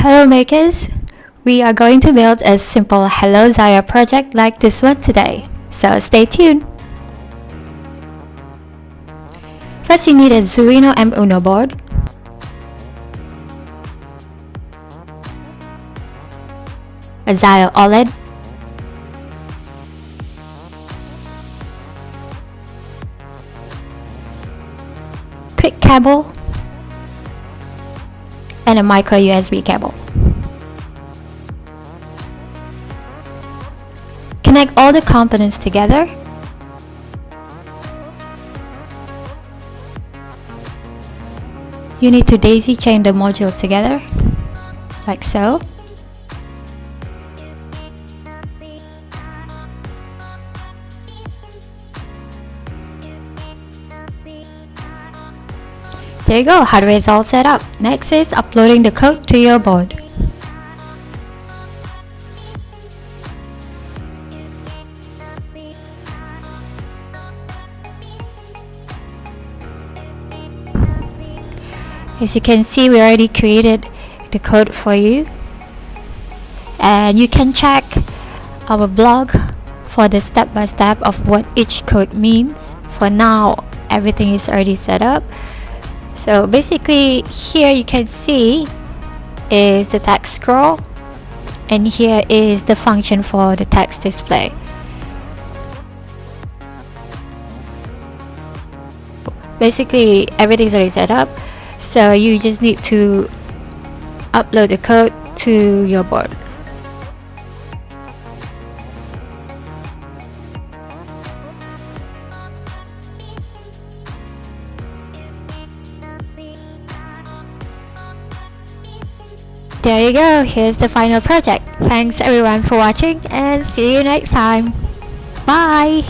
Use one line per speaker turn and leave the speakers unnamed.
Hello makers! We are going to build a simple Hello Zio project like this one today, so stay tuned! First you need a Zio M1 board, a Zio OLED, quick cable, and a micro USB cable. Connect all the components together. You need to daisy chain the modules together, like so. There you go, hardware is all set up. Next is uploading the code to your board. As you can see, we already created the code for you, and you can check our blog for the step-by-step of what each code means. For now, everything is already set up. So basically here you can see is the text scroll, and here is the function for the text display. Basically everything is already set up, so you just need to upload the code to your board. There you go, here's the final project. Thanks everyone for watching, and see you next time. Bye!